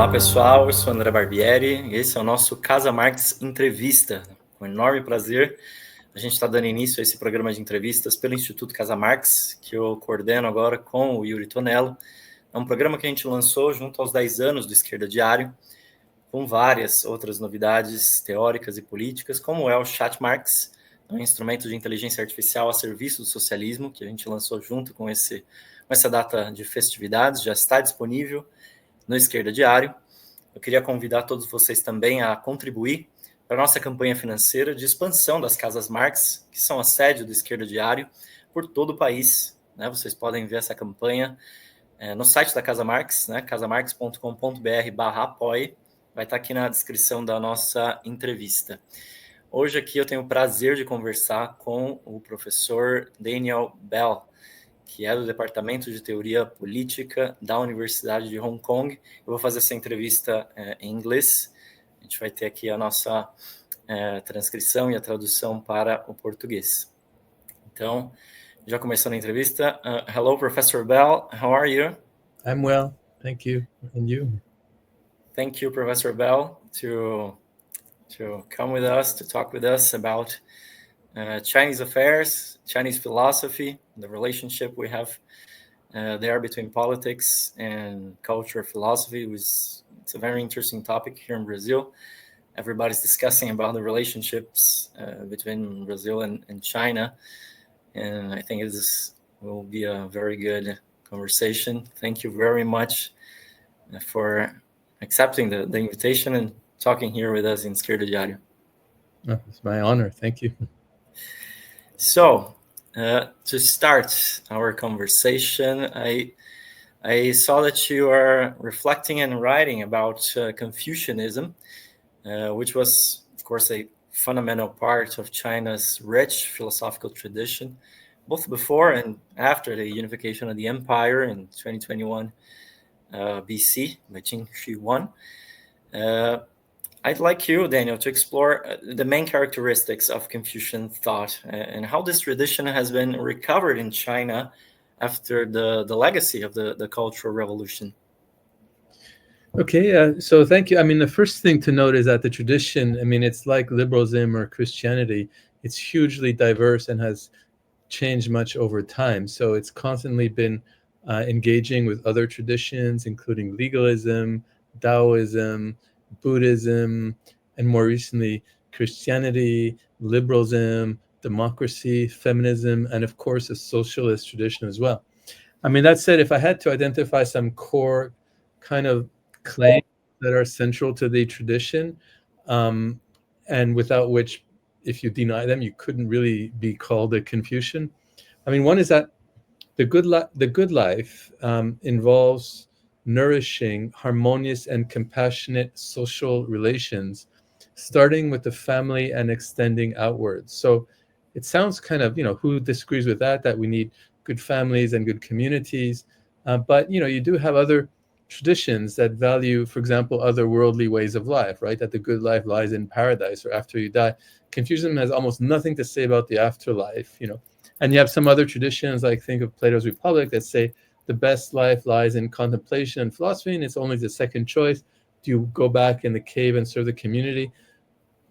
Olá pessoal, eu sou André Barbieri e esse é o nosso Casa Marx Entrevista. Com enorme prazer, a gente está dando início a esse programa de entrevistas pelo Instituto Casa Marx, que eu coordeno agora com o Yuri Tonello. É um programa que a gente lançou junto aos 10 anos do Esquerda Diário, com várias outras novidades teóricas e políticas, como é o Chat Marx, um instrumento de inteligência artificial a serviço do socialismo, que a gente lançou junto com essa data de festividades, já está disponível no Esquerda Diário. Eu queria convidar todos vocês também a contribuir para a nossa campanha financeira de expansão das Casas Marx, que são a sede do Esquerda Diário, por todo o país. Vocês podem ver essa campanha no site da Casa Marx, casamarx.com.br/apoie. Vai estar aqui na descrição da nossa entrevista. Hoje aqui eu tenho o prazer de conversar com o professor Daniel Bell, que é do Departamento de Teoria Política da Universidade de Hong Kong. Eu vou fazer essa entrevista em inglês. A gente vai ter aqui a nossa transcrição e a tradução para o português. Então, já começando a entrevista. Hello, Professor Bell. How are you? I'm well, thank you. And you? Thank you, Professor Bell, to come with us, to talk with us about Chinese affairs, Chinese philosophy, the relationship we have there between politics and culture philosophy. It's a very interesting topic here in Brazil. Everybody's discussing about the relationships between Brazil and China, and I think this will be a very good conversation. Thank you very much for accepting the invitation and talking here with us in Esquerda Diário. Oh, it's my honor. Thank you. So, to start our conversation, I saw that you are reflecting and writing about Confucianism, which was, of course, a fundamental part of China's rich philosophical tradition, both before and after the unification of the empire in 2021 BC by Qing Shi Huang. I'd like you, Daniel, to explore the main characteristics of Confucian thought and how this tradition has been recovered in China after the legacy of the Cultural Revolution. Okay, so thank you. I mean, the first thing to note is that the tradition, it's like liberalism or Christianity. It's hugely diverse and has changed much over time. So it's constantly been engaging with other traditions, including legalism, Taoism, Buddhism, and more recently, Christianity, liberalism, democracy, feminism, and of course, a socialist tradition as well. That said, if I had to identify some core kind of claims that are central to the tradition, and without which, if you deny them, you couldn't really be called a Confucian. One is that the good life involves nourishing harmonious and compassionate social relations, starting with the family and extending outwards. So it sounds kind of, who disagrees with that we need good families and good communities. But, you do have other traditions that value, for example, otherworldly ways of life, right? That the good life lies in paradise or after you die. Confucianism has almost nothing to say about the afterlife, And you have some other traditions, like think of Plato's Republic, that say the best life lies in contemplation and philosophy, and it's only the second choice. Do you go back in the cave and serve the community?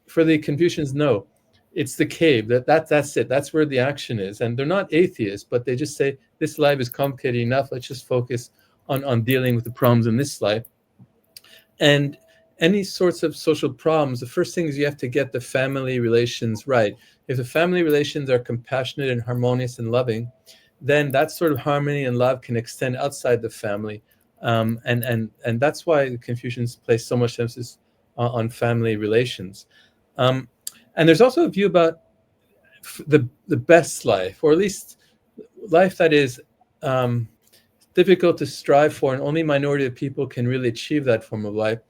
For the Confucians, no. It's the cave. That's it. That's where the action is. And they're not atheists, but they just say, this life is complicated enough. Let's just focus on dealing with the problems in this life. And any sorts of social problems, the first thing is you have to get the family relations right. If the family relations are compassionate and harmonious and loving, then that sort of harmony and love can extend outside the family. And that's why the Confucians place so much emphasis on family relations. And there's also a view about the best life, or at least life that is difficult to strive for, and only a minority of people can really achieve that form of life.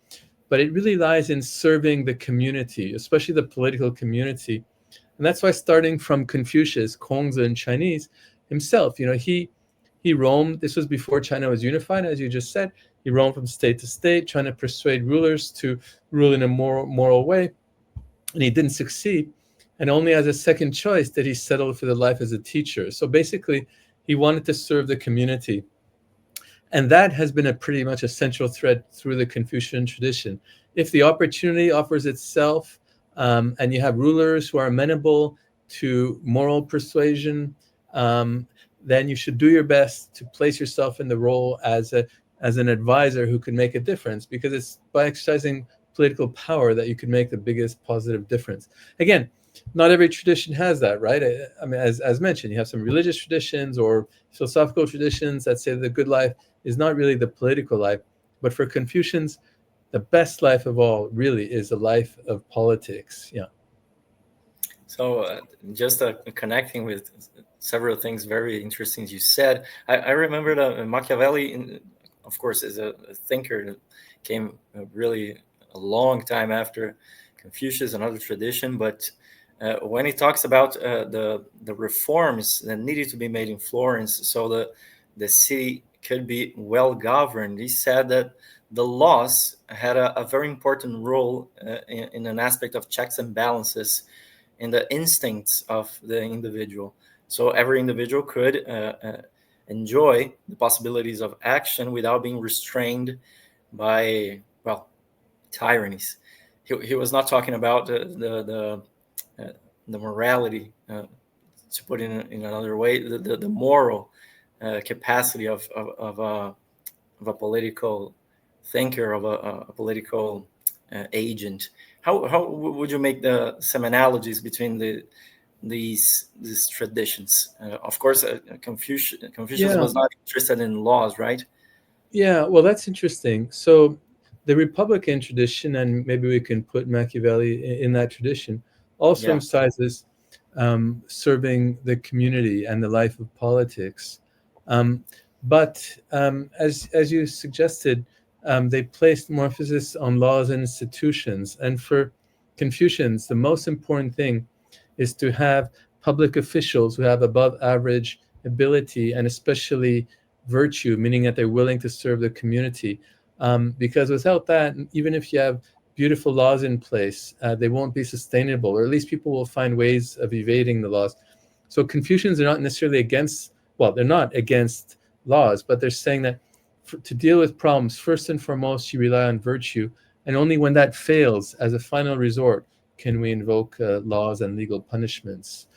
But it really lies in serving the community, especially the political community. And that's why, starting from Confucius, Kongzi in Chinese, himself, he roamed. This was before China was unified, as you just said. He roamed from state to state, trying to persuade rulers to rule in a moral way, and he didn't succeed. And only as a second choice did he settle for the life as a teacher. So basically, he wanted to serve the community. And that has been a pretty much a central thread through the Confucian tradition. If the opportunity offers itself, and you have rulers who are amenable to moral persuasion, then you should do your best to place yourself in the role as an advisor who can make a difference, because it's by exercising political power that you can make the biggest positive difference. Again, not every tradition has that, right? I mean, as mentioned, you have some religious traditions or philosophical traditions that say the good life is not really the political life. But for Confucians, the best life of all really is a life of politics. Yeah. So just connecting with several things very interesting you said, I remember that Machiavelli, of course, is a thinker that came really a long time after Confucius and other tradition, but when he talks about the reforms that needed to be made in Florence so the city could be well governed, he said that the laws had a very important role in an aspect of checks and balances in the instincts of the individual. So every individual could enjoy the possibilities of action without being restrained by, well, tyrannies. He was not talking about the morality, to put it in another way, the moral capacity of a political thinker, of a political agent. How would you make some analogies between these traditions? Of course, Confucius was not interested in laws, right? Yeah, well, that's interesting. So the Republican tradition, and maybe we can put Machiavelli in that tradition, also emphasizes serving the community and the life of politics. But as you suggested, they placed more emphasis on laws and institutions. And for Confucians, the most important thing is to have public officials who have above average ability and especially virtue, meaning that they're willing to serve the community. Because without that, even if you have beautiful laws in place, they won't be sustainable, or at least people will find ways of evading the laws. So Confucians are not necessarily against, well, they're not against laws, but they're saying that to deal with problems, first and foremost, you rely on virtue. And only when that fails, as a final resort, can we invoke laws and legal punishments.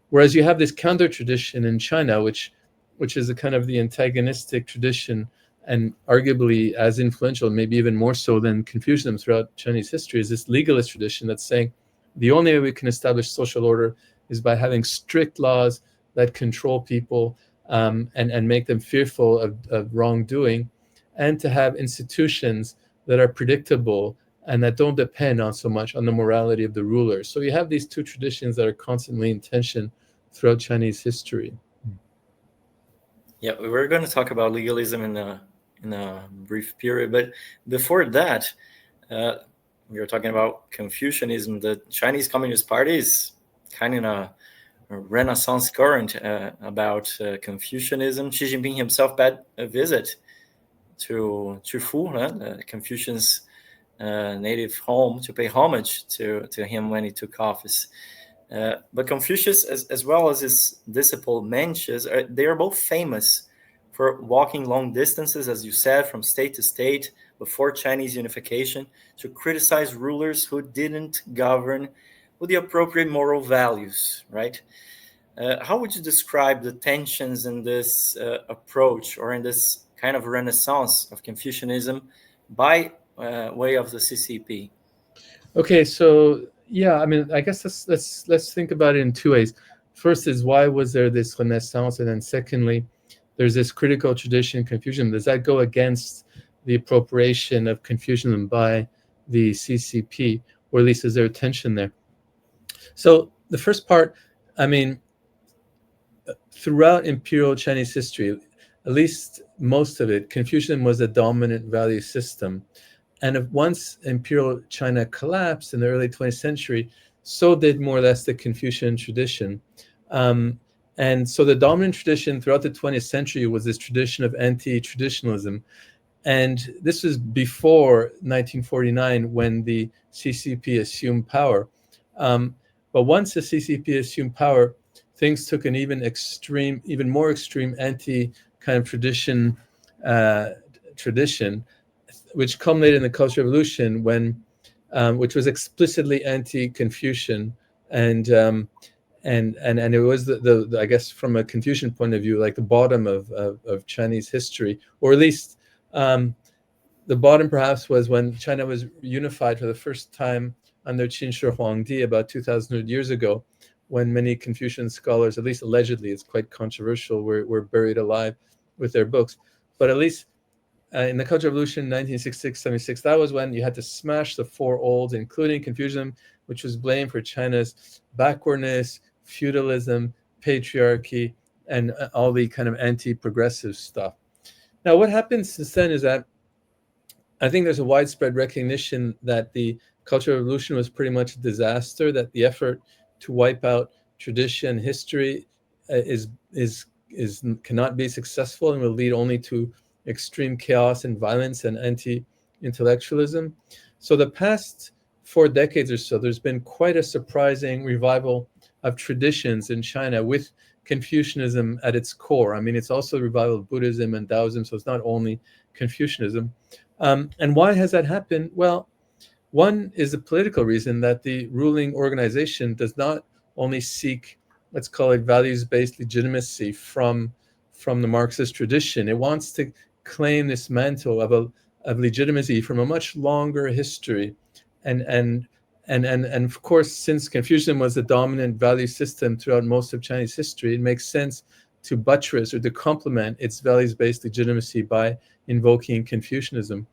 Whereas you have this counter tradition in China, which is a kind of the antagonistic tradition, and arguably as influential, maybe even more so than Confucianism throughout Chinese history, is this legalist tradition that's saying the only way we can establish social order is by having strict laws that control people and make them fearful of wrongdoing, and to have institutions that are predictable and that don't depend on so much on the morality of the rulers. So you have these two traditions that are constantly in tension throughout Chinese history. Yeah, we're going to talk about legalism in a brief period, but before that, we were talking about Confucianism. The Chinese Communist Party is kind of in a Renaissance current about Confucianism. Xi Jinping himself paid a visit to Fu, Confucian's native home, to pay homage to him when he took office. But Confucius, as well as his disciple Mencius, they are both famous for walking long distances, as you said, from state to state before Chinese unification, to criticize rulers who didn't govern with the appropriate moral values, right? How would you describe the tensions in this approach, or in this kind of renaissance of Confucianism by way of the CCP? Okay, so yeah, I mean, I guess let's think about it in two ways. First is, why was there this renaissance, and then secondly, there's this critical tradition, Confucianism. Does that go against the appropriation of Confucianism by the CCP, or at least is there a tension there? So the first part, I mean, throughout imperial Chinese history, at least most of it, Confucianism was a dominant value system. And once imperial China collapsed in the early 20th century, so did more or less the Confucian tradition. And so the dominant tradition throughout the 20th century was this tradition of anti-traditionalism. And this was before 1949, when the CCP assumed power. But once the CCP assumed power, things took an even more extreme anti kind of tradition tradition, which culminated in the Cultural Revolution, which was explicitly anti-Confucian, and it was the I guess from a Confucian point of view, like the bottom of Chinese history, or at least the bottom perhaps was when China was unified for the first time under Qin Shi Huangdi about 2,000 years ago, when many Confucian scholars, at least allegedly, it's quite controversial, were buried alive with their books. But at least in the Cultural Revolution, 1966-76, that was when you had to smash the four olds, including Confucianism, which was blamed for China's backwardness, feudalism, patriarchy, and all the kind of anti-progressive stuff. Now, what happened since then is that I think there's a widespread recognition that the Cultural Revolution was pretty much a disaster, that the effort to wipe out tradition, history cannot be successful and will lead only to extreme chaos and violence and anti-intellectualism. So the past 4 decades or so, there's been quite a surprising revival of traditions in China with Confucianism at its core. I mean, it's also a revival of Buddhism and Taoism, so it's not only Confucianism. And why has that happened? Well, one is a political reason, that the ruling organization does not only seek, let's call it, values-based legitimacy from the Marxist tradition. It wants to claim this mantle of legitimacy from a much longer history, and of course, since Confucianism was the dominant value system throughout most of Chinese history, it makes sense to buttress or to complement its values-based legitimacy by invoking Confucianism.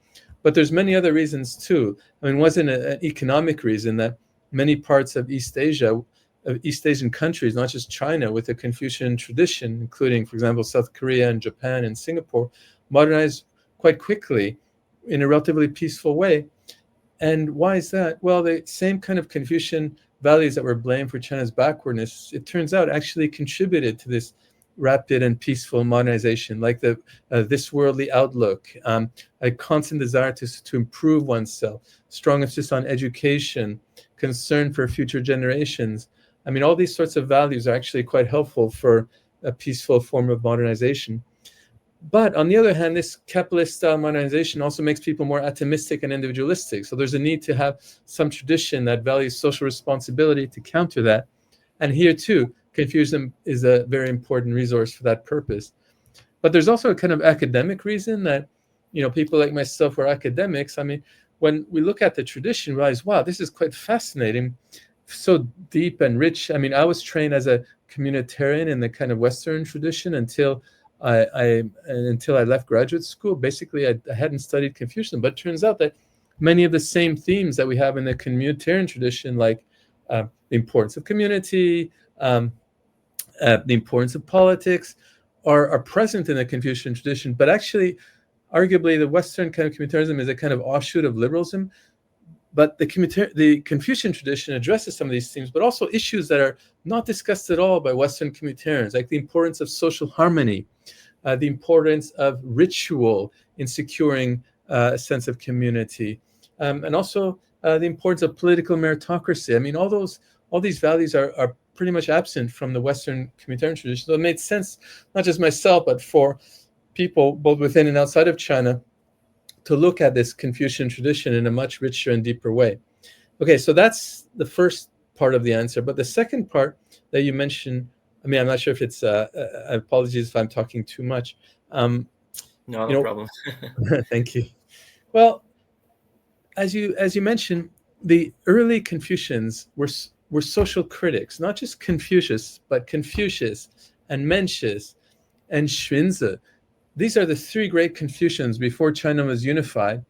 But there's many other reasons too. I mean, wasn't an economic reason that many parts of East Asian countries, not just China, with a Confucian tradition, including, for example, South Korea and Japan and Singapore, modernized quite quickly in a relatively peaceful way. And why is that? Well, the same kind of Confucian values that were blamed for China's backwardness, it turns out, actually contributed to this rapid and peaceful modernization, like this worldly outlook, a constant desire to improve oneself, strong emphasis on education, concern for future generations. I mean, all these sorts of values are actually quite helpful for a peaceful form of modernization. But on the other hand, this capitalist-style modernization also makes people more atomistic and individualistic. So there's a need to have some tradition that values social responsibility to counter that. And here too, Confucianism is a very important resource for that purpose. But there's also a kind of academic reason that, people like myself who are academics, I mean, when we look at the tradition, we realize, wow, this is quite fascinating, so deep and rich. I mean, I was trained as a communitarian in the kind of Western tradition until I left graduate school. Basically, I hadn't studied Confucianism, but it turns out that many of the same themes that we have in the communitarian tradition, like the importance of community, the importance of politics, are present in the Confucian tradition. But actually, arguably, the Western kind of communitarianism is a kind of offshoot of liberalism. But the Confucian tradition addresses some of these themes, but also issues that are not discussed at all by Western communitarians, like the importance of social harmony, the importance of ritual in securing a sense of community, and also the importance of political meritocracy. I mean, all these values are pretty much absent from the Western communitarian tradition. So it made sense, not just myself, but for people both within and outside of China, to look at this Confucian tradition in a much richer and deeper way. Okay, so that's the first part of the answer. But the second part that you mentioned, I mean, I'm not sure if it's, apologies if I'm talking too much. No problem. Thank you. Well, as you mentioned, the early Confucians were social critics, not just Confucius, but Confucius and Mencius and Xunzi. These are the three great Confucians before China was unified.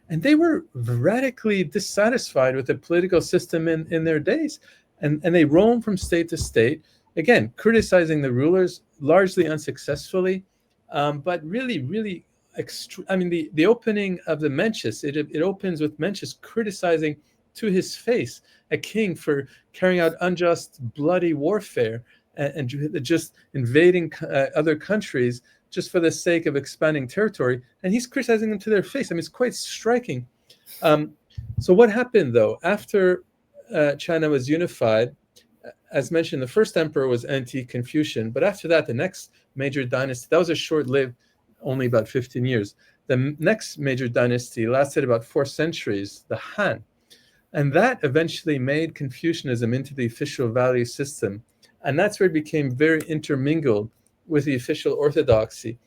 And they were radically dissatisfied with the political system in their days. And they roamed from state to state, again, criticizing the rulers largely unsuccessfully, but really, really, the opening of the Mencius, it opens with Mencius criticizing to his face a king for carrying out unjust, bloody warfare and just invading other countries just for the sake of expanding territory. And he's criticizing them to their face. I mean, it's quite striking. So what happened, though, after China was unified? As mentioned, the first emperor was anti-Confucian, but after that, the next major dynasty, that was a short-lived, only about 15 years. The next major dynasty lasted about 4 centuries, the Han. And that eventually made Confucianism into the official value system. And that's where it became very intermingled with the official orthodoxy.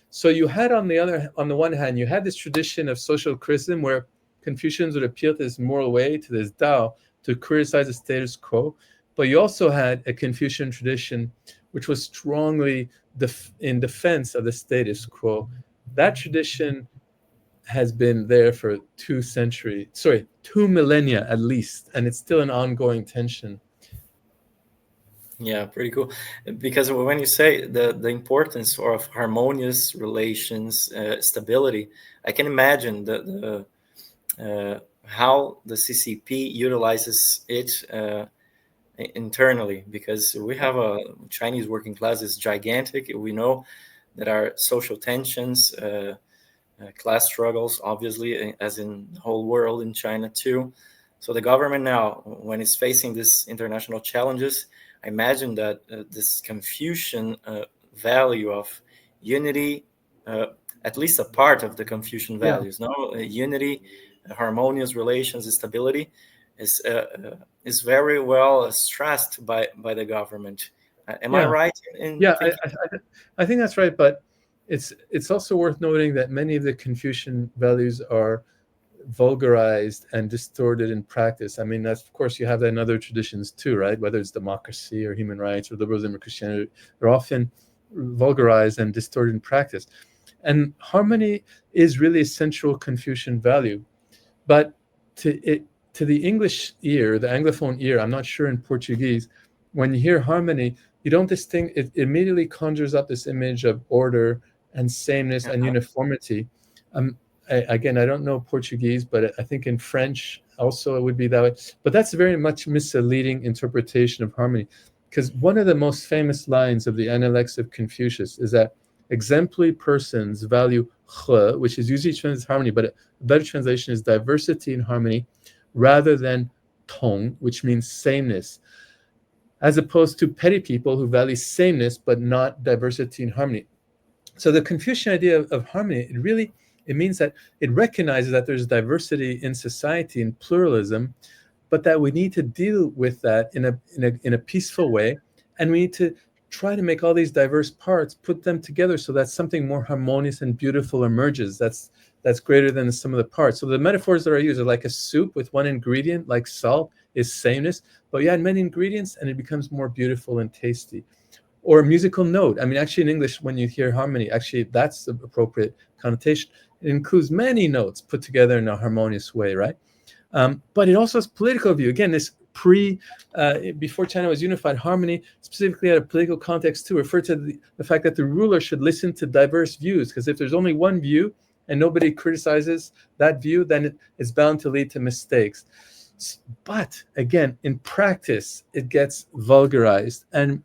So you had on the one hand, you had this tradition of social criticism where Confucians would appeal to this moral way, to this Tao, to criticize the status quo. But you also had a Confucian tradition which was strongly in defense of the status quo. That tradition has been there for 2 millennia at least, and it's still an ongoing tension. Yeah, pretty cool. Because when you say the importance of harmonious relations, stability, I can imagine how the CCP utilizes it internally, because we have a Chinese working class is gigantic. We know there are social tensions, class struggles, obviously, as in the whole world, in China too. So the government now, when it's facing these international challenges, I imagine that this Confucian value of unity, at least a part of the Confucian values, unity, harmonious relations, stability, is very well stressed by the government. Am I right in thinking? I think that's right, but it's also worth noting that many of the Confucian values are vulgarized and distorted in practice. I mean, that's, of course, you have that in other traditions too, right? Whether it's democracy or human rights or liberalism or Christianity, they're often vulgarized and distorted in practice. And harmony is really a central Confucian value. But to the English ear, the Anglophone ear, I'm not sure in Portuguese, when you hear harmony, you don't distinguish, it immediately conjures up this image of order and sameness and uniformity. Again, I don't know Portuguese, but I think in French also it would be that way. But that's a very much misleading interpretation of harmony, because one of the most famous lines of the Analects of Confucius is that exemplary persons value he, which is usually translated as harmony, but a better translation is diversity and harmony, rather than tong, which means sameness, as opposed to petty people who value sameness but not diversity and harmony. So the Confucian idea of harmony, it means that it recognizes that there's diversity in society and pluralism, but that we need to deal with that in a peaceful way, and we need to try to make all these diverse parts, put them together so that something more harmonious and beautiful emerges. That's greater than the sum of the parts. So the metaphors that I use are like a soup with one ingredient, like salt, is sameness, but you add many ingredients and it becomes more beautiful and tasty. Or a musical note. I mean, actually in English, when you hear harmony, actually that's the appropriate connotation. It includes many notes put together in a harmonious way, right? But it also has political view. Again, this before China was unified, harmony specifically had a political context to refer to the fact that the ruler should listen to diverse views, because if there's only one view and nobody criticizes that view, then it's bound to lead to mistakes. But again, in practice, it gets vulgarized. And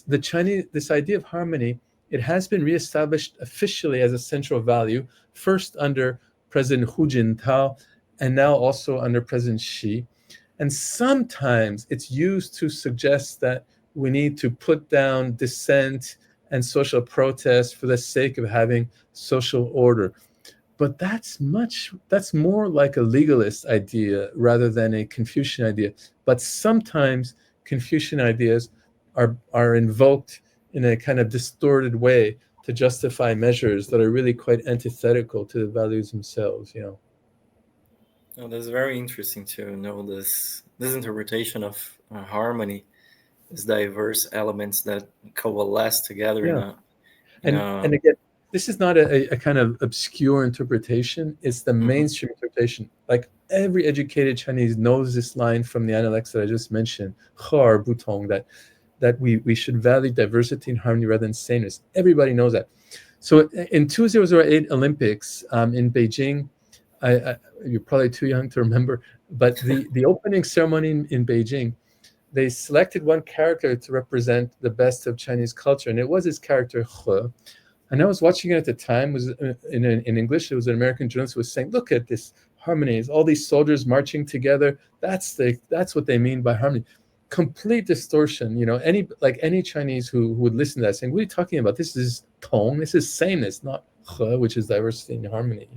the Chinese, this idea of harmony, it has been reestablished officially as a central value, first under President Hu Jintao, and now also under President Xi. And sometimes it's used to suggest that we need to put down dissent and social protest for the sake of having social order. But that's more like a legalist idea rather than a Confucian idea. But sometimes Confucian ideas are invoked in a kind of distorted way to justify measures that are really quite antithetical to the values themselves, you know. Oh, that's very interesting to know this interpretation of harmony, these diverse elements that coalesce together. And again, this is not a kind of obscure interpretation. It's the mainstream interpretation. Like every educated Chinese knows this line from the Analects that I just mentioned, 和而不同, that we should value diversity and harmony rather than sameness. Everybody knows that. So in 2008 Olympics in Beijing, you're probably too young to remember, but the opening ceremony in Beijing, they selected one character to represent the best of Chinese culture, and it was his character He. And I was watching it at the time. It was in English. It was an American journalist who was saying, "Look at this harmony! All these soldiers marching together. That's what they mean by harmony." Complete distortion. You know, any Chinese who would listen to that saying, "What are you talking about? This is tong. This is sameness, not which is diversity and harmony.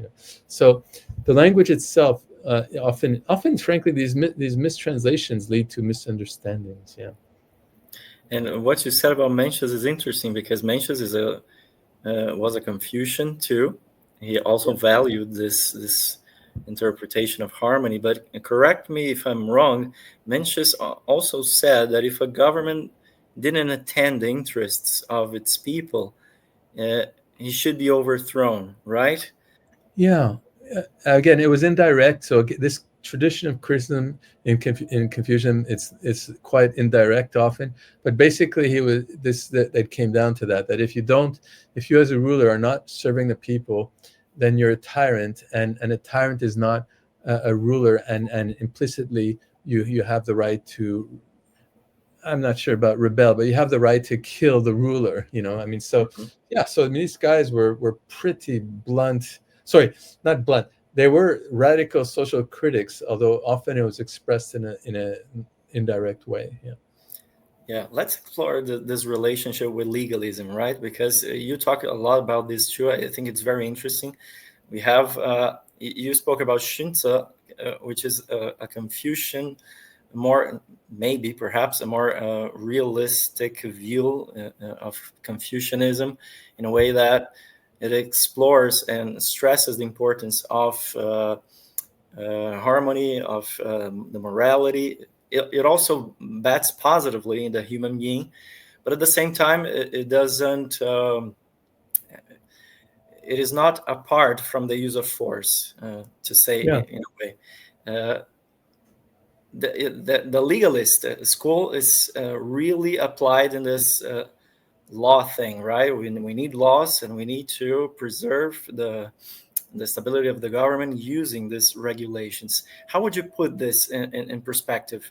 So the language itself often, frankly, these mistranslations lead to misunderstandings. Yeah. And what you said about Mencius is interesting, because Mencius was a Confucian too. He also valued this interpretation of harmony. But correct me if I'm wrong, Mencius also said that if a government didn't attend the interests of its people, he should be overthrown, right? Yeah. Again, it was indirect. So this tradition of criticism in Confucianism, it's quite indirect often. But basically, that came down to that if you as a ruler are not serving the people, then you're a tyrant, and a tyrant is not a ruler, and implicitly you have the right to, I'm not sure about rebel, but you have the right to kill the ruler. So these guys were pretty blunt. Sorry, not blunt. They were radical social critics, although often it was expressed in a indirect way. Yeah, let's explore this relationship with legalism, right? Because you talk a lot about this too. I think it's very interesting. We have, you spoke about Xunzi, which is a Confucian, perhaps a more realistic view of Confucianism, in a way that it explores and stresses the importance of harmony, of the morality. It also bets positively in the human being, but at the same time, it doesn't. It is not apart from the use of force, to say in a way. The legalist school is really applied in this law thing, right? We need laws, and we need to preserve the stability of the government using these regulations. How would you put this in perspective?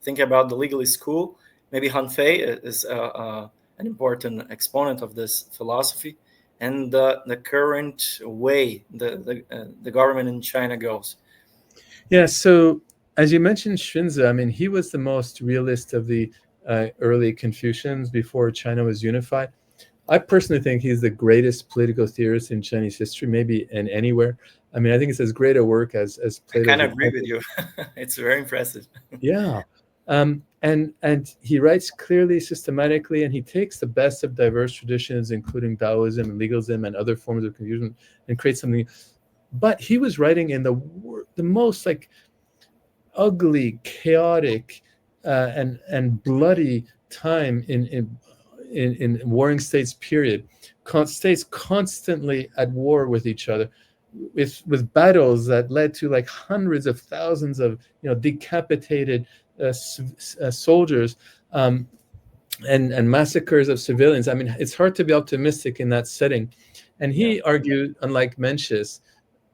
Think about the legalist school. Maybe Wang Pei is an important exponent of this philosophy, and the current way the government in China goes. Yeah, so as you mentioned Xunzi, he was the most realist of the early Confucians before China was unified. I personally think he's the greatest political theorist in Chinese history, maybe in anywhere. I think it's as great a work as Plato's. I kind of agree with you. It's very impressive. Yeah. And he writes clearly, systematically, and he takes the best of diverse traditions, including Taoism and legalism and other forms of Confucianism, and creates something. But he was writing in the most ugly, chaotic, and bloody time in warring states period. States constantly at war with each other, with battles that led to hundreds of thousands of decapitated soldiers, and massacres of civilians. It's hard to be optimistic in that setting. And he argued, unlike Mencius,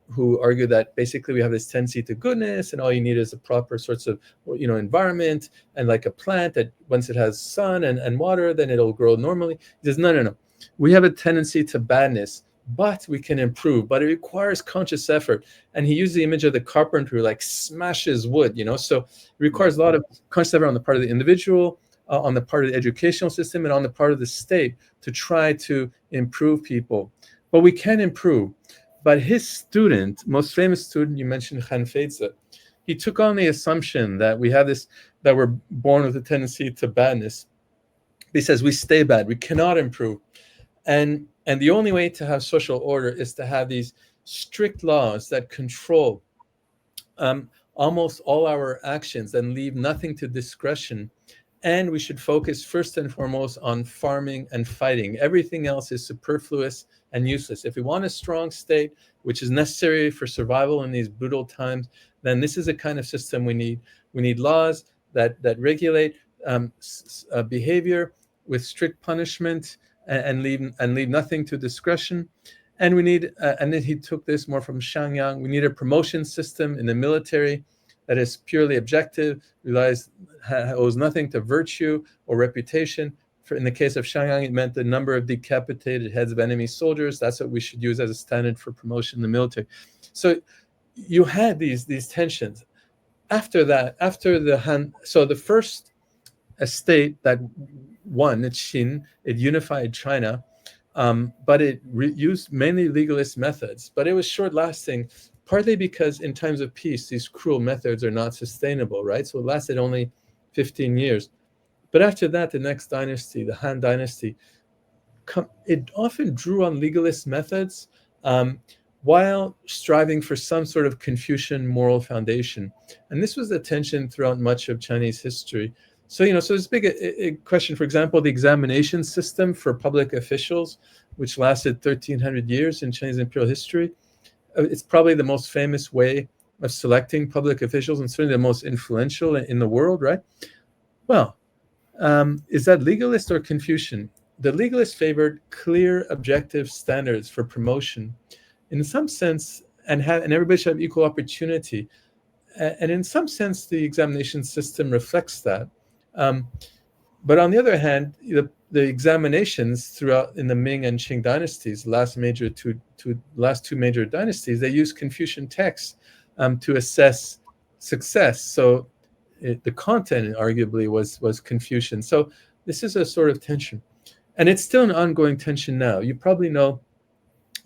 who argued that basically we have this tendency to goodness, and all you need is a proper sorts of environment, and like a plant that once it has sun and water, then it'll grow normally. He says, no. We have a tendency to badness, but we can improve, but it requires conscious effort. And he used the image of the carpenter who smashes wood, so it requires a lot of conscious effort on the part of the individual, on the part of the educational system, and on the part of the state to try to improve people. But we can improve. But his student, most famous student, you mentioned Han Feizi, he took on the assumption that we have this, that we're born with a tendency to badness. He says we stay bad, we cannot improve. And the only way to have social order is to have these strict laws that control almost all our actions and leave nothing to discretion. And we should focus first and foremost on farming and fighting. Everything else is superfluous and useless. If we want a strong state, which is necessary for survival in these brutal times, then this is a kind of system we need. We need laws that regulate behavior with strict punishment and leave nothing to discretion. And we need, and then he took this more from Shangyang, we need a promotion system in the military that is purely objective, owes nothing to virtue or reputation. In the case of Shangyang, it meant the number of decapitated heads of enemy soldiers. That's what we should use as a standard for promotion in the military. So you had these tensions. After that, so the first state that won, Qin, it unified China, but it used mainly legalist methods. But it was short-lasting, partly because in times of peace, these cruel methods are not sustainable, right? So it lasted only 15 years. But after that, the next dynasty, the Han Dynasty, it often drew on legalist methods while striving for some sort of Confucian moral foundation. And this was the tension throughout much of Chinese history. So, so there's a question, for example, the examination system for public officials, which lasted 1,300 years in Chinese imperial history. It's probably the most famous way of selecting public officials and certainly the most influential in the world, right? Well, is that legalist or Confucian? The legalists favored clear, objective standards for promotion, in some sense, and everybody should have equal opportunity. And in some sense, the examination system reflects that. But on the other hand, the examinations throughout in the Ming and Qing dynasties, last two major dynasties, they used Confucian texts to assess success. So the content arguably was Confucian. So this is a sort of tension. And it's still an ongoing tension now. You probably know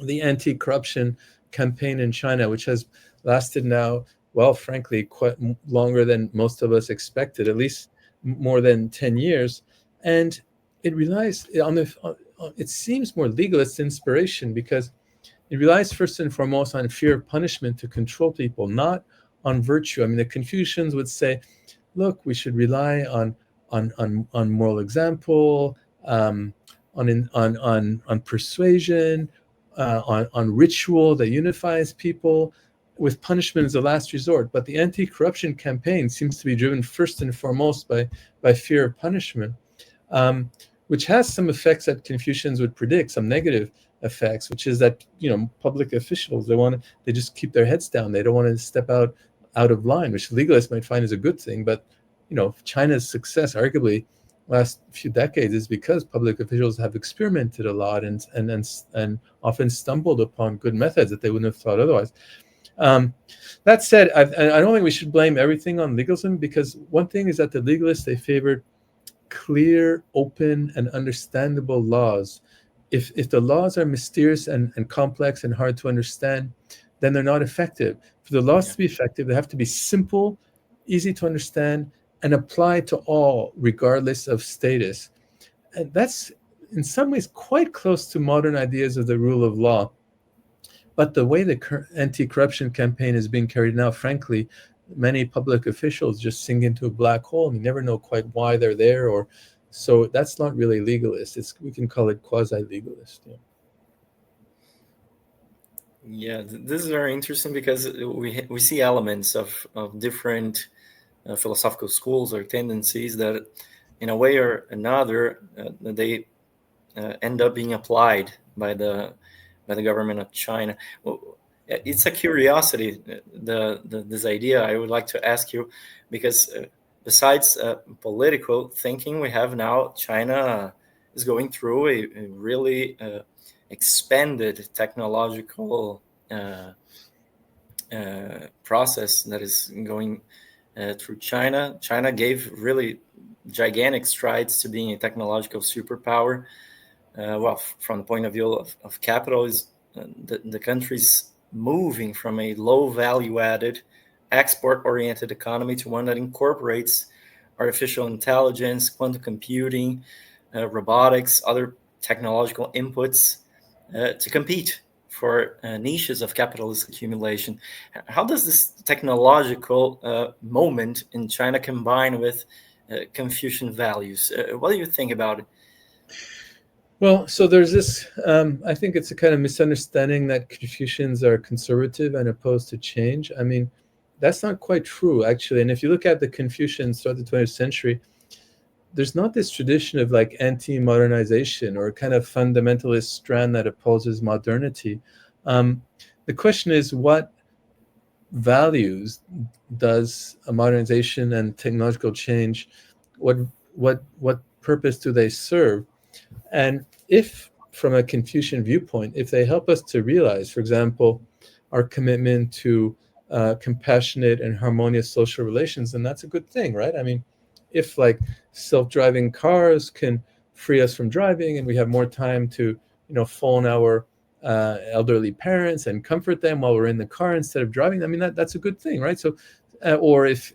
the anti-corruption campaign in China, which has lasted now, well, frankly, quite longer than most of us expected, at least more than 10 years. And it relies on it seems more legalist inspiration because it relies first and foremost on fear of punishment to control people, not on virtue. I mean, the Confucians would say, look, we should rely on moral example, on persuasion, on ritual that unifies people, with punishment as a last resort. But the anti-corruption campaign seems to be driven first and foremost by fear of punishment, which has some effects that Confucians would predict, some negative effects, which is that public officials, they just keep their heads down. They don't want to step out of line, which legalists might find is a good thing. But China's success, arguably, last few decades is because public officials have experimented a lot and often stumbled upon good methods that they wouldn't have thought otherwise. That said, I don't think we should blame everything on legalism, because one thing is that the legalists, they favored clear, open, and understandable laws. If the laws are mysterious and complex and hard to understand, then they're not effective. For the laws to be effective, they have to be simple, easy to understand, and apply to all, regardless of status. And that's in some ways quite close to modern ideas of the rule of law. But the way the anti-corruption campaign is being carried now, frankly, many public officials just sink into a black hole and you never know quite why they're there. So that's not really legalist. We can call it quasi-legalist. Yeah, this is very interesting because we see elements of different philosophical schools or tendencies that, in a way or another, they end up being applied by the government of China. Well, it's a curiosity, this idea. I would like to ask you, because besides political thinking, we have now China is going through a really expanded technological process that is going through China. China gave really gigantic strides to being a technological superpower. From the point of view of capital, is the country's moving from a low value-added, export-oriented economy to one that incorporates artificial intelligence, quantum computing, robotics, other technological inputs to compete for niches of capitalist accumulation. How does this technological moment in China combine with Confucian values? What do you think about it? Well, so there's this, I think it's a kind of misunderstanding that Confucians are conservative and opposed to change. I mean, that's not quite true, actually. And if you look at the Confucians throughout the 20th century, there's not this tradition of like anti-modernization or kind of fundamentalist strand that opposes modernity. The question is, what values does a modernization and technological change, what purpose do they serve? And if, from a Confucian viewpoint, if they help us to realize, for example, our commitment to compassionate and harmonious social relations, then that's a good thing, right? I mean, if like self-driving cars can free us from driving and we have more time to phone our elderly parents and comfort them while we're in the car instead of driving. I mean, that's a good thing, right? So, or if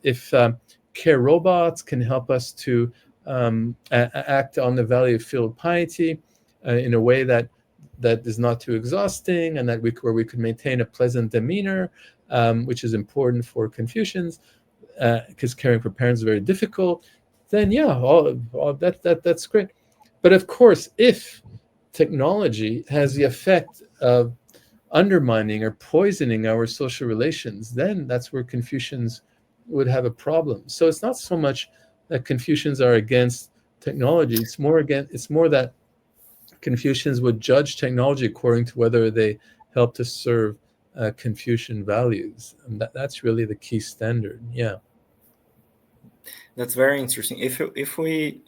care robots can help us to act on the value of filial piety in a way that is not too exhausting, and where we could maintain a pleasant demeanor, which is important for Confucians, because caring for parents is very difficult. Then that's great. But of course, if technology has the effect of undermining or poisoning our social relations, then that's where Confucians would have a problem. So it's not so much that Confucians are against technology. It's more that Confucians would judge technology according to whether they help to serve Confucian values. And that's really the key standard. Yeah. That's very interesting. If we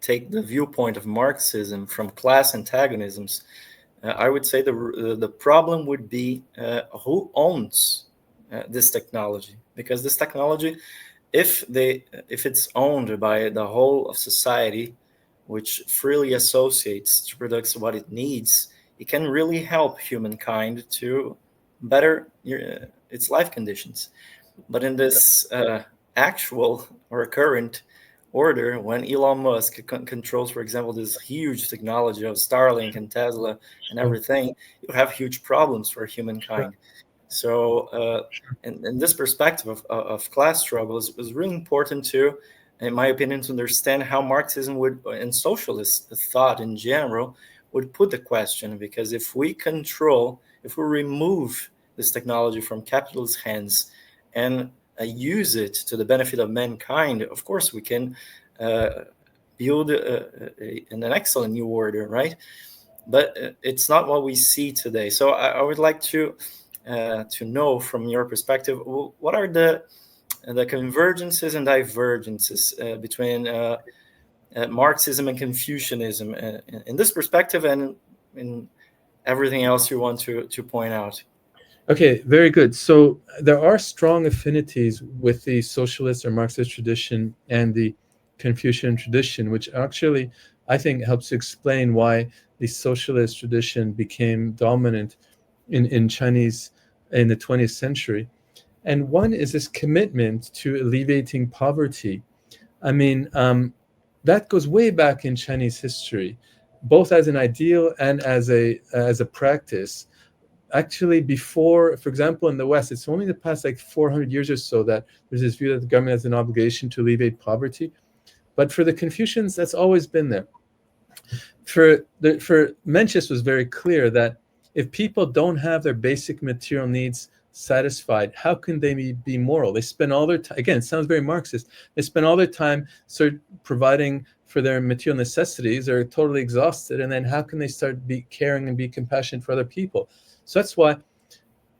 take the viewpoint of Marxism from class antagonisms, I would say the problem would be who owns this technology, because this technology, if it's owned by the whole of society, which freely associates to produce what it needs, it can really help humankind to better its life conditions. But in this actual or current order, when Elon Musk controls, for example, this huge technology of Starlink and Tesla and everything, you have huge problems for humankind. So in this perspective of class struggles, it was really important to, in my opinion, to understand how Marxism would, and socialist thought in general, would put the question. Because if we remove this technology from capitalist hands and use it to the benefit of mankind, of course we can build an excellent new order, right? But it's not what we see today. So I would like to know from your perspective, what are the convergences and divergences between Marxism and Confucianism in this perspective, and in everything else you want to point out? Okay, very good. So there are strong affinities with the socialist or Marxist tradition and the Confucian tradition, which actually I think helps explain why the socialist tradition became dominant in Chinese in the 20th century. And one is this commitment to alleviating poverty. I mean, that goes way back in Chinese history, both as an ideal and as a practice. Actually, before, for example, in the West, it's only the past 400 years or so that there's this view that the government has an obligation to alleviate poverty. But for the Confucians, that's always been there. For Mencius was very clear that if people don't have their basic material needs satisfied, how can they be moral? They spend all their time, again, it sounds very Marxist, they spend all their time providing for their material necessities, are totally exhausted, and then how can they start caring and be compassionate for other people? So that's why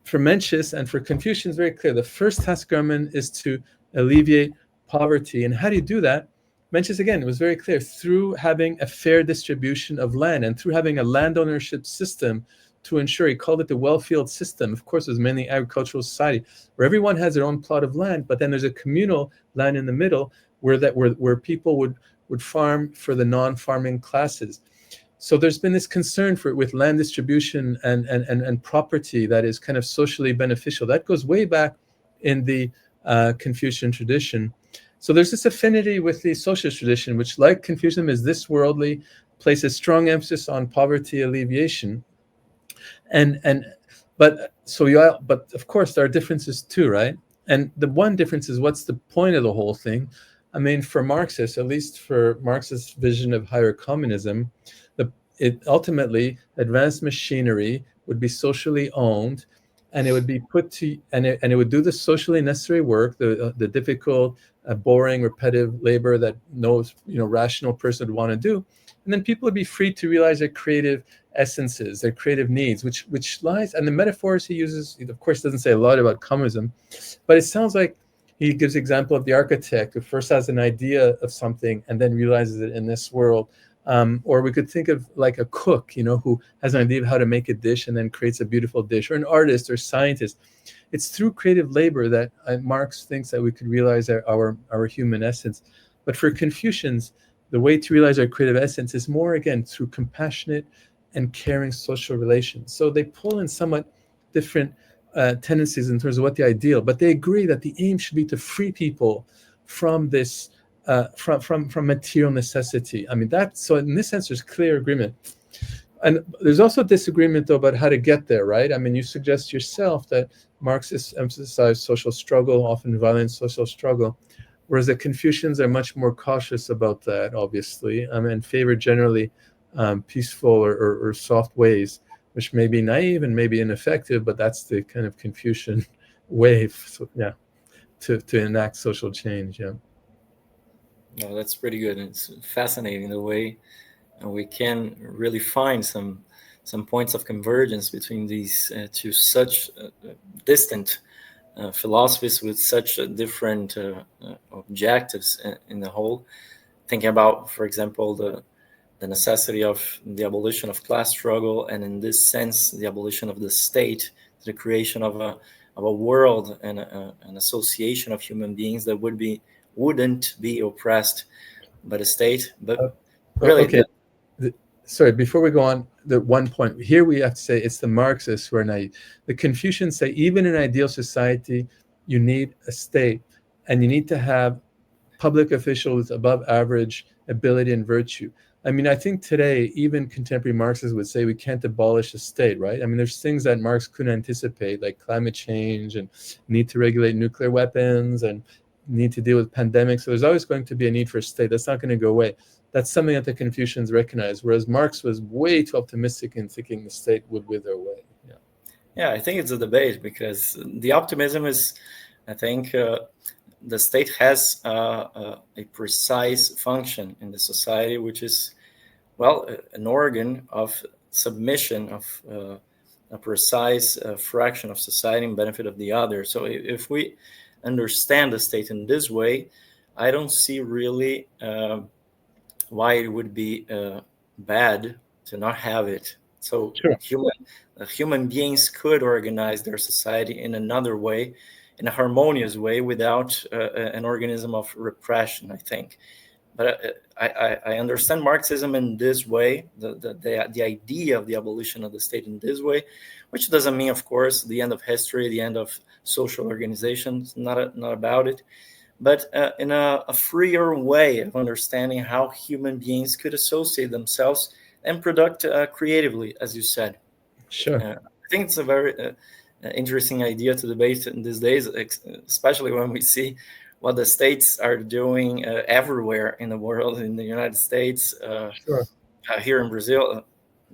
for Mencius and for Confucians, it's very clear. The first task of government is to alleviate poverty. And how do you do that? Mencius, again, it was very clear, through having a fair distribution of land and through having a land ownership system to ensure, he called it the well-field system. Of course, it was mainly agricultural society, where everyone has their own plot of land, but then there's a communal land in the middle where people would farm for the non-farming classes. So there's been this concern with land distribution and property that is kind of socially beneficial. That goes way back in the Confucian tradition. So there's this affinity with the socialist tradition, which, like Confucianism, is this worldly, places strong emphasis on poverty alleviation. But of course there are differences too, right? And the one difference is, what's the point of the whole thing? I mean, for Marxists, at least for Marxist vision of higher communism, it ultimately, advanced machinery would be socially owned, and it would be put to, and it would do the socially necessary work, the difficult, boring, repetitive labor that no rational person would want to do, and then people would be free to realize their creative essences, their creative needs, which lies, and the metaphors he uses, of course, doesn't say a lot about communism, but it sounds like he gives the example of the architect who first has an idea of something and then realizes it in this world. Or we could think of like a cook, who has an idea of how to make a dish and then creates a beautiful dish, or an artist or scientist. It's through creative labor that Marx thinks that we could realize our human essence. But for Confucians, the way to realize our creative essence is more, again, through compassionate and caring social relations. So they pull in somewhat different tendencies in terms of what the ideal, but they agree that the aim should be to free people from this, from material necessity. I mean, so in this sense, there's clear agreement. And there's also disagreement, though, about how to get there, right? I mean, you suggest yourself that Marxists emphasize social struggle, often violent social struggle, whereas the Confucians are much more cautious about that, obviously, and favor generally peaceful or soft ways, which may be naive and may be ineffective, but that's the kind of Confucian way, to enact social change. Yeah. No, that's pretty good. It's fascinating the way we can really find some points of convergence between these two such distant philosophies with such different objectives in the whole. Thinking about, for example, the necessity of the abolition of class struggle, and in this sense, the abolition of the state, the creation of a world and an association of human beings that wouldn't be oppressed by the state, but really. Okay. Sorry, before we go on, the one point here we have to say it's the Marxists who are naive. The Confucians say even in an ideal society, you need a state, and you need to have public officials above average ability and virtue. I mean, I think today, even contemporary Marxists would say we can't abolish the state, right? I mean, there's things that Marx couldn't anticipate, like climate change and need to regulate nuclear weapons and need to deal with pandemics. So there's always going to be a need for a state. That's not going to go away. That's something that the Confucians recognize, whereas Marx was way too optimistic in thinking the state would wither away. Yeah, I think it's a debate, because the optimism is, I think, the state has a precise function in the society, which is, well, an organ of submission of a precise fraction of society in benefit of the other. So if we understand the state in this way, I don't see really why it would be bad to not have it. So Sure. Human beings could organize their society in another way, in a harmonious way, without an organism of repression, I think. But I understand Marxism in this way, the idea of the abolition of the state in this way, which doesn't mean, of course, the end of history, the end of social organizations, not about it, but in a freer way of understanding how human beings could associate themselves and product creatively, as you said. Sure. I think it's a very interesting idea to debate in these days, especially when we see what the states are doing everywhere in the world, in the United States, Sure. Here in Brazil,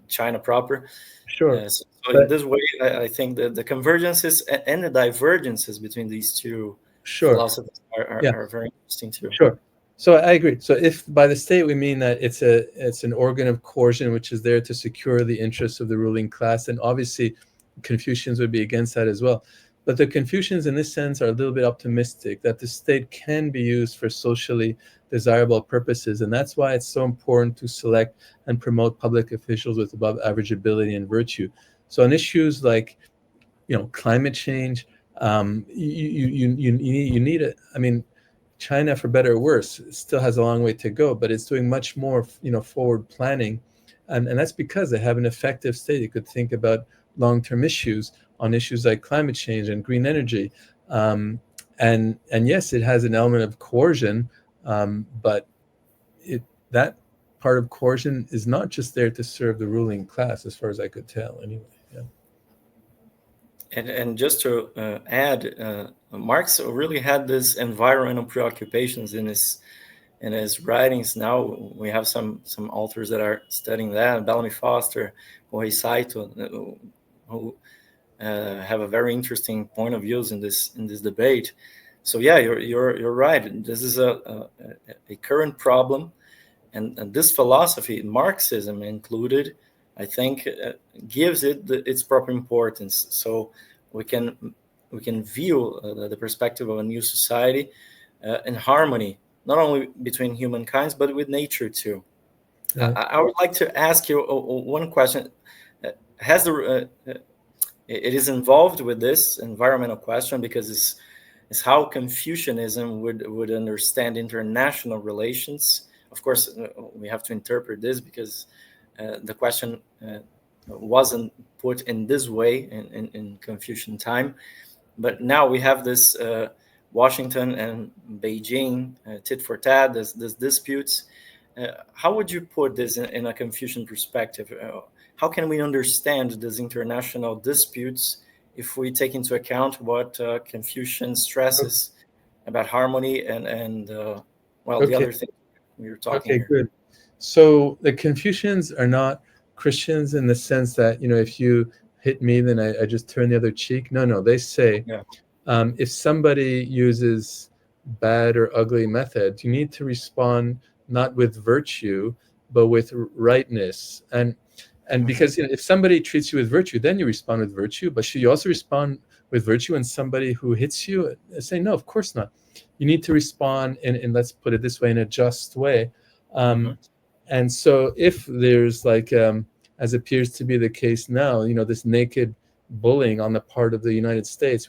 China proper. Sure. So in this way, I think that the convergences and the divergences between these two philosophies are very interesting too. Sure. So I agree. So if by the state we mean that it's an organ of coercion which is there to secure the interests of the ruling class, and obviously Confucians would be against that as well. But the Confucians in this sense are a little bit optimistic that the state can be used for socially desirable purposes. And that's why it's so important to select and promote public officials with above average ability and virtue. So on issues like, climate change, you need it. I mean, China, for better or worse, still has a long way to go, but it's doing much more, forward planning. And that's because they have an effective state. You could think about long-term issues on issues like climate change and green energy. And yes, it has an element of coercion, but that part of coercion is not just there to serve the ruling class, as far as I could tell, anyway. Yeah. And just to add, Marx really had this environmental preoccupations in his writings. Now we have some authors that are studying that, Bellamy Foster, Kohei Saito, who have a very interesting point of views in this debate. So yeah, you're right. This is a current problem, and this philosophy, Marxism included, I think, gives it its proper importance. So we can view the perspective of a new society in harmony, not only between humankind but with nature too. Right. I would like to ask you one question. It is involved with this environmental question because it's how Confucianism would understand international relations. Of course, we have to interpret this because the question wasn't put in this way in Confucian time. But now we have this Washington and Beijing tit for tat, this disputes. How would you put this in a Confucian perspective? How can we understand these international disputes if we take into account what Confucian stresses about harmony and the other thing we were talking here? Good. So the Confucians are not Christians in the sense that, if you hit me, then I just turn the other cheek. No, they say, if somebody uses bad or ugly methods, you need to respond not with virtue, but with rightness. And because if somebody treats you with virtue, then you respond with virtue. But should you also respond with virtue when somebody who hits you? Say, no, of course not. You need to respond in let's put it this way, in a just way. And so if there's as appears to be the case now, this naked bullying on the part of the United States,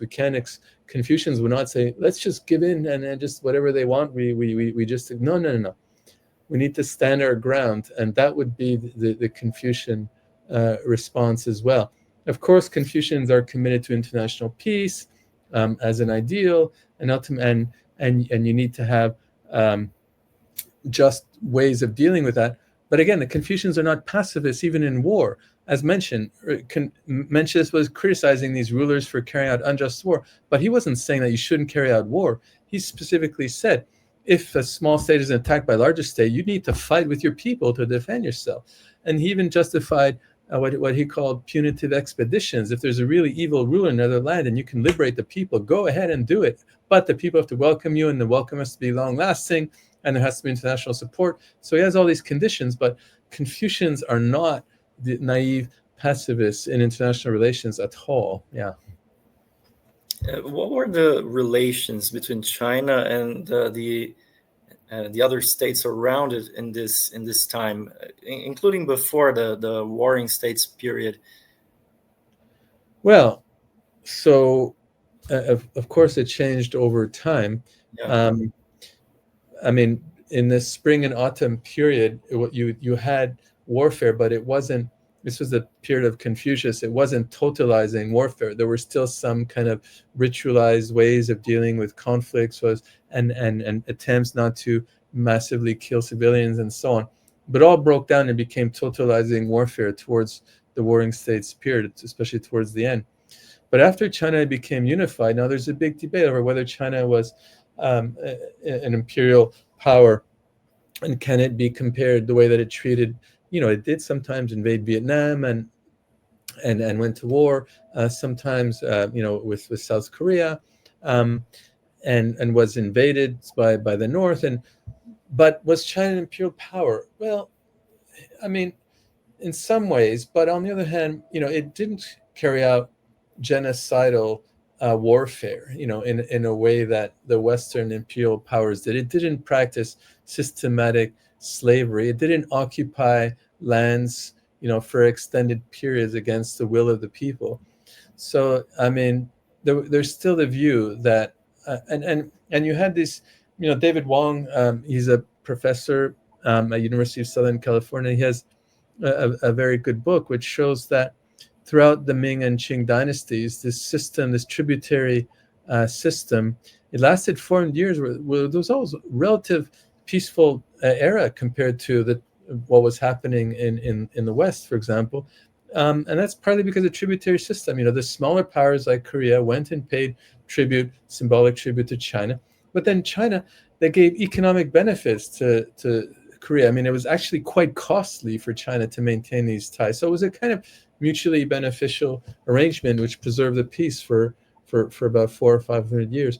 Confucians would not say, let's just give in and just whatever they want, we just, no. We need to stand our ground. And that would be the Confucian response as well. Of course, Confucians are committed to international peace as an ideal, and you need to have just ways of dealing with that. But again, the Confucians are not pacifists even in war. As mentioned, Mencius was criticizing these rulers for carrying out unjust war, but he wasn't saying that you shouldn't carry out war. He specifically said, if a small state is attacked by a larger state, you need to fight with your people to defend yourself. And he even justified what he called punitive expeditions. If there's a really evil ruler in another land and you can liberate the people, go ahead and do it. But the people have to welcome you, and the welcome has to be long-lasting, and there has to be international support. So he has all these conditions, but Confucians are not the naive pacifists in international relations at all. What were the relations between China and the other states around it in this time, including before the Warring States period? Well, so of course it changed over time. I mean, in the spring and autumn period, you had warfare, but it wasn't. This was the period of Confucius. It wasn't totalizing warfare. There were still some kind of ritualized ways of dealing with conflicts, and attempts not to massively kill civilians and so on. But all broke down and became totalizing warfare towards the Warring States period, especially towards the end. But after China became unified, now there's a big debate over whether China was an imperial power, and can it be compared the way that it treated, it did sometimes invade Vietnam and went to war, sometimes with South Korea, and was invaded by the North. But was China an imperial power? Well, I mean, in some ways, but on the other hand, it didn't carry out genocidal warfare, in a way that the Western imperial powers did. It didn't practice systematic slavery. It didn't occupy lands, for extended periods against the will of the people. So, I mean, there's still the view that, and you had this, David Wong, he's a professor at University of Southern California. He has a very good book which shows that throughout the Ming and Qing dynasties, this tributary system, it lasted 400 years. Where there was always relative peaceful era compared to what was happening in the West, for example. And that's partly because of the tributary system. The smaller powers like Korea went and paid symbolic tribute to China. But then China, they gave economic benefits to Korea. I mean, it was actually quite costly for China to maintain these ties. So it was a kind of mutually beneficial arrangement which preserved the peace for about 400 or 500 years.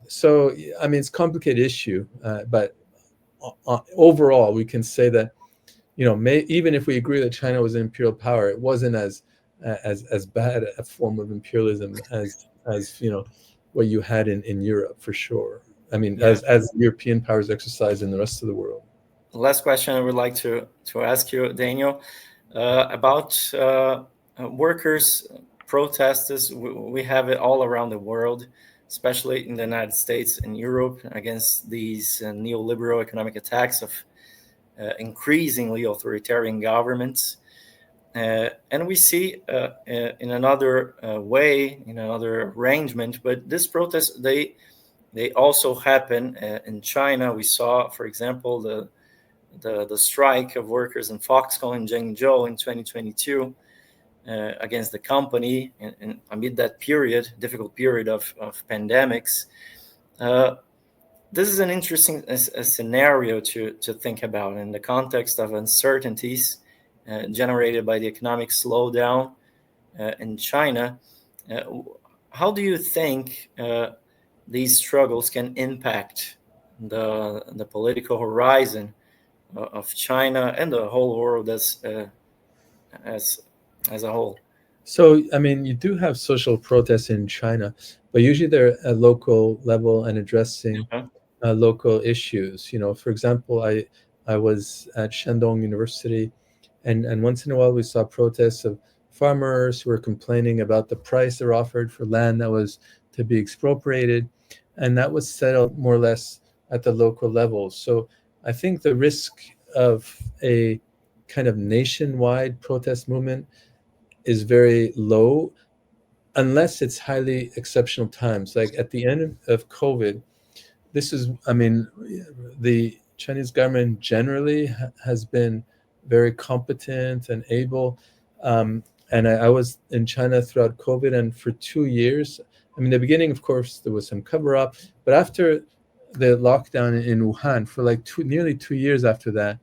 So, I mean, it's a complicated issue, but overall, we can say that, even if we agree that China was an imperial power, it wasn't as bad a form of imperialism as what you had in Europe, for sure. I mean, as European powers exercised in the rest of the world. Last question I would like to ask you, Daniel, about workers' protests. We have it all around the world, especially in the United States and Europe, against these neoliberal economic attacks of increasingly authoritarian governments. And we see in another way, in another arrangement, but this protest, they also happen in China. We saw, for example, the strike of workers in Foxconn in Zhengzhou in 2022 against the company, and amid that difficult period of pandemics. This is an interesting scenario to think about in the context of uncertainties generated by the economic slowdown in China. How do you think these struggles can impact the political horizon of China and the whole world as a whole? So, I mean, you do have social protests in China, but usually they're at local level and addressing local issues. You know, for example, I was at Shandong University, and once in a while we saw protests of farmers who were complaining about the price they're offered for land that was to be expropriated, and that was settled more or less at the local level. So I think the risk of a kind of nationwide protest movement is very low, unless it's highly exceptional times. Like at the end of COVID, this is, I mean, the Chinese government generally has been very competent and able. And I was in China throughout COVID, and for 2 years, I mean, the beginning, of course, there was some cover up, but after the lockdown in Wuhan, for like nearly 2 years after that,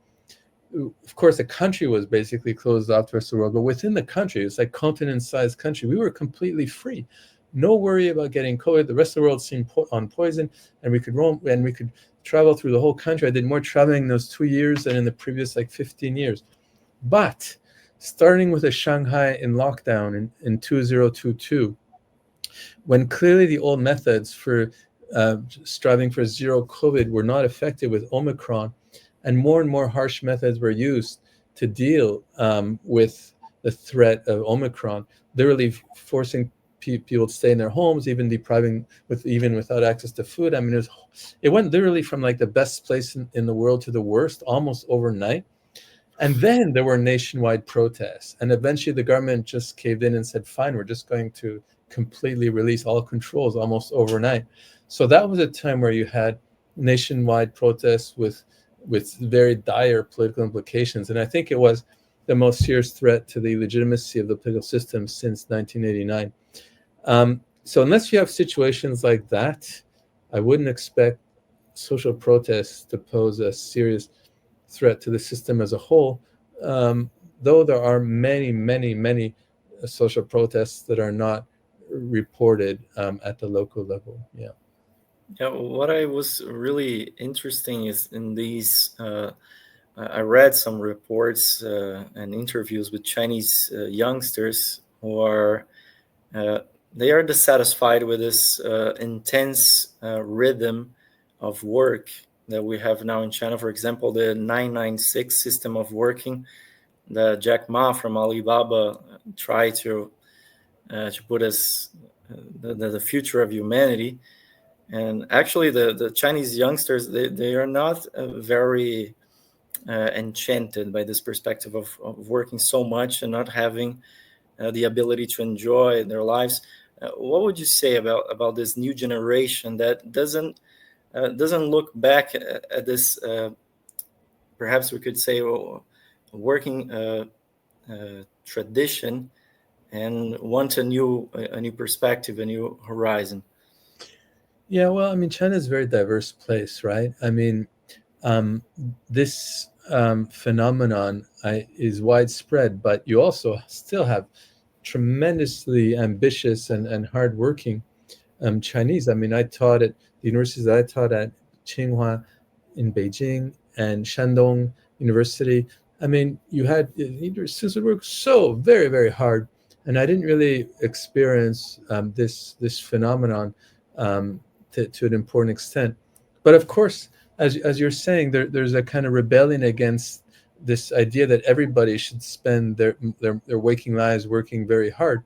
of course, the country was basically closed off to the rest of the world, but within the country, it's like continent-sized country, we were completely free. No worry about getting COVID. The rest of the world seemed on poison, and we could roam and we could travel through the whole country. I did more traveling in those 2 years than in the previous like 15 years. But starting with a Shanghai in lockdown in 2022, when clearly the old methods for striving for zero COVID were not effective with Omicron, and more harsh methods were used to deal with the threat of Omicron, literally forcing people to stay in their homes, even without access to food. I mean, it went literally from like the best place in the world to the worst almost overnight. And then there were nationwide protests, and eventually the government just caved in and said, fine, we're just going to completely release all controls almost overnight. So that was a time where you had nationwide protests with very dire political implications. And I think it was the most serious threat to the legitimacy of the political system since 1989. So unless you have situations like that, I wouldn't expect social protests to pose a serious threat to the system as a whole, though there are many social protests that are not reported at the local level. Yeah. Yeah, what I was really interesting is in these, I read some reports and interviews with Chinese youngsters who are, they are dissatisfied with this intense rhythm of work that we have now in China. For example, the 996 system of working that Jack Ma from Alibaba tried to put as the future of humanity. And actually, the Chinese youngsters, they are not very enchanted by this perspective of working so much and not having the ability to enjoy their lives. What would you say about this new generation that doesn't look back at this, perhaps we could say, working tradition, and want a new perspective, a new horizon? Yeah, well, I mean, China is a very diverse place, right? I mean, this phenomenon is widespread, but you also still have tremendously ambitious and hardworking Chinese. I mean, I taught at the universities that I taught at, Tsinghua in Beijing and Shandong University. I mean, you had students who worked so very hard, and I didn't really experience this phenomenon to an important extent. But of course, as you're saying, there's a kind of rebellion against this idea that everybody should spend their waking lives working very hard.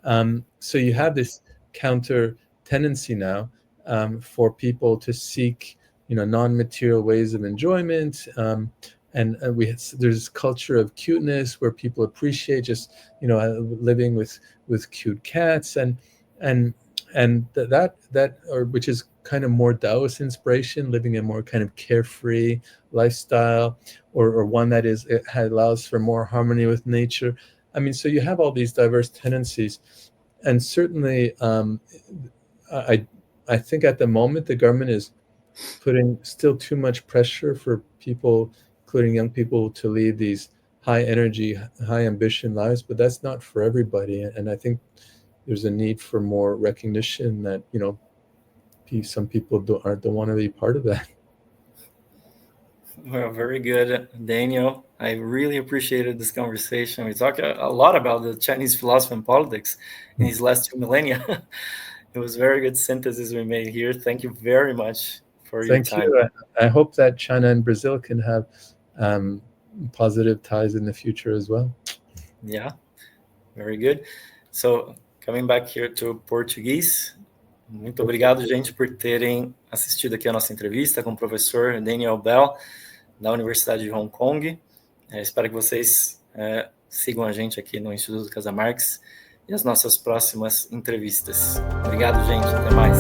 So you have this counter tendency now for people to seek, non-material ways of enjoyment, there's this culture of cuteness where people appreciate just living with cute cats, and that or which is kind of more Taoist inspiration, living a more kind of carefree lifestyle, or one that allows for more harmony with nature. I mean, so you have all these diverse tendencies, and certainly I think at the moment the government is putting still too much pressure for people, including young people, to lead these high energy, high ambition lives, but that's not for everybody. And I think there's a need for more recognition that, some people don't want to be part of that. Well, very good, Daniel. I really appreciated this conversation. We talked a lot about the Chinese philosophy and politics in these last 2 millennia. It was very good synthesis we made here. Thank you very much for your time. Thank you. I hope that China and Brazil can have positive ties in the future as well. Yeah, very good. So, coming back here to Português, muito obrigado, gente, por terem assistido aqui a nossa entrevista com o professor Daniel Bell, da Universidade de Hong Kong. Espero que vocês sigam a gente aqui no Instituto Casa Marx e as nossas próximas entrevistas. Obrigado, gente. Até mais.